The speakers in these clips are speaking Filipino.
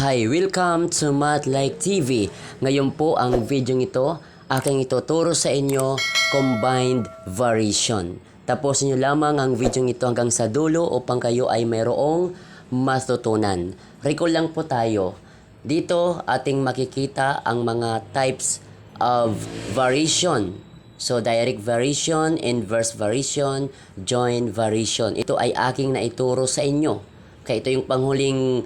Hi, welcome to Math Like TV. Ngayon po ang video ito, aking ituturo sa inyo combined variation. Tapusin nyo lamang ang video ito hanggang sa dulo upang kayo ay mayroong matutunan. Recall lang po tayo. Dito ating makikita ang mga types of variation. So, direct variation, inverse variation, joint variation. Ito ay aking naituro sa inyo. Kaya ito yung panghuling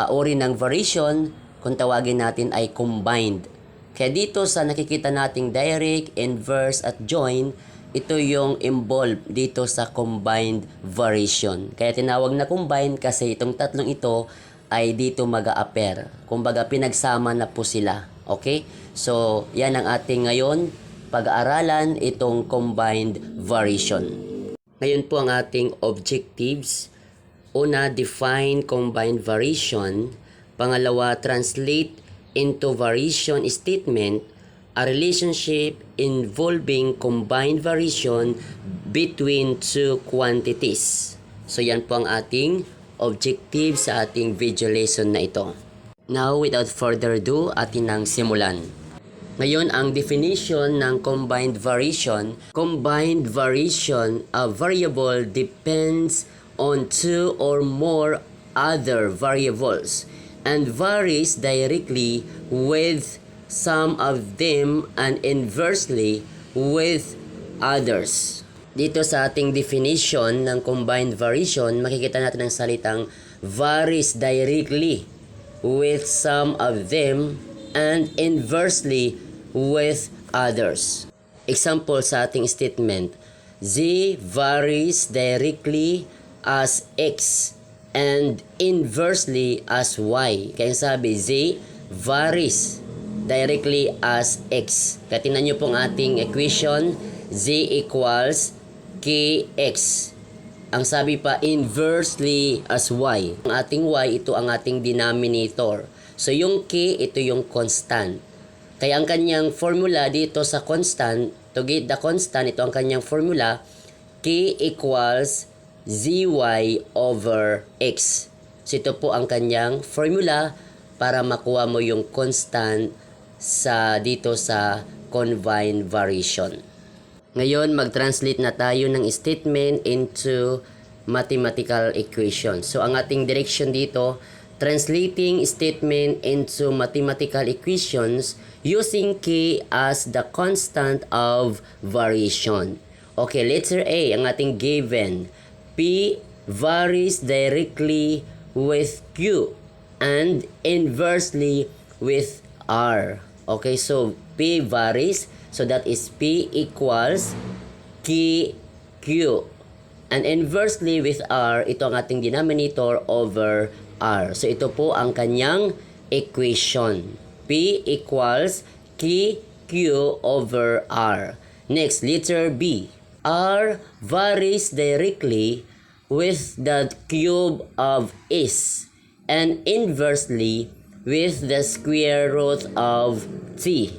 uri ng variation, kung tawagin natin ay combined. Kaya dito sa nakikita nating direct, inverse at joint, ito yung involved dito sa combined variation. Kaya tinawag na combined kasi itong tatlong ito ay dito mag-a-appear. Kumbaga pinagsama na po sila. Okay? So, yan ang ating ngayon pag-aaralan, itong combined variation. Ngayon po ang ating objectives. Una, define combined variation. Pangalawa, translate into variation statement a relationship involving combined variation between two quantities. So yan po ang ating objective sa ating video lesson na ito. Now, without further ado, atin nang simulan. Ngayon, ang definition ng combined variation. Combined variation, a variable depends on two or more other variables and varies directly with some of them and inversely with others. Dito sa ating definition ng combined variation, makikita natin ang salitang varies directly with some of them and inversely with others. Example sa ating statement, Z varies directly as X and inversely as Y. Kaya sabi, Z varies directly as X. Kaya tingnan nyo pong ating equation, Z equals KX. Ang sabi pa, inversely as Y. Ang ating Y, ito ang ating denominator. So yung K, ito yung constant. Kaya ang kanyang formula dito sa constant, to get the constant, ito ang kanyang formula, K equals zy over x. So ito po ang kanyang formula para makuha mo yung constant sa dito sa combined variation. Ngayon, mag-translate na tayo ng statement into mathematical equation. So ang ating direction dito, translating statement into mathematical equations using K as the constant of variation. Okay, letter A, ang ating given. P varies directly with Q and inversely with R. Okay, so P varies, so that is P equals KQ. And inversely with R, ito ang ating denominator over R. So ito po ang kanyang equation. P equals KQ over R. Next, letter B. R varies directly with the cube of S and inversely with the square root of T.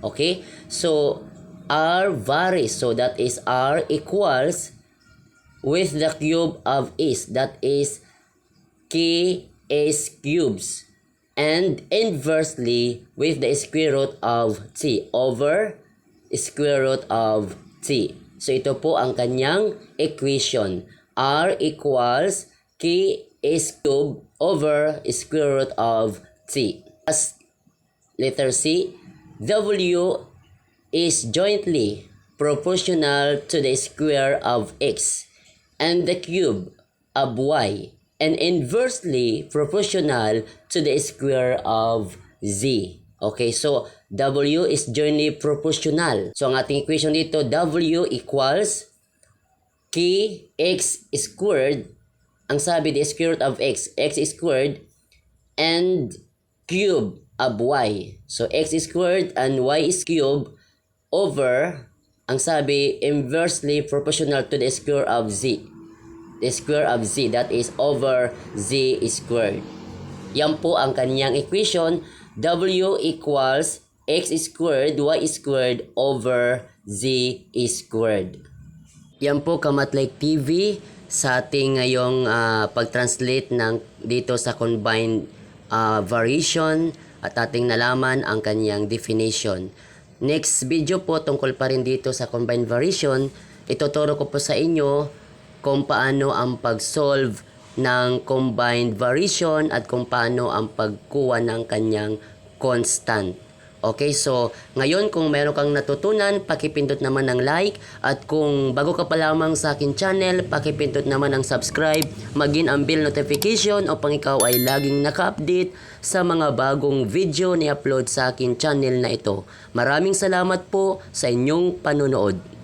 Okay? So, R varies. So, that is R equals with the cube of S. That is KS cubes. And inversely with the square root of T over square root of T. So, ito po ang kanyang equation. R equals KS cube over square root of T. As letter C, W is jointly proportional to the square of X and the cube of Y, and inversely proportional to the square of Z. Okay, so W is jointly proportional. So ang ating equation dito, W equals KX squared. Ang sabi, the square root of X, X squared, and cube of Y. So X squared and Y is cube over, ang sabi, inversely proportional to the square of Z. The square of Z, that is over Z squared. Yan po ang kanyang equation. W equals X squared, Y squared over Z squared. Yan po Math Like TV sa ating ngayong pag-translate ng dito sa combined variation at ating nalaman ang kanyang definition. Next video po tungkol pa rin dito sa combined variation, ituturo ko po sa inyo kung paano ang pag-solve ng combined variation at kung paano ang pagkuha ng kanyang constant. Okay, so ngayon kung meron kang natutunan, pakipindot naman ng like, at kung bago ka pa lamang sa akin channel, pakipindot naman ng subscribe, maging ang bell notification upang ikaw ay laging naka-update sa mga bagong video ni upload sa akin channel na ito. Maraming salamat po sa inyong panunood.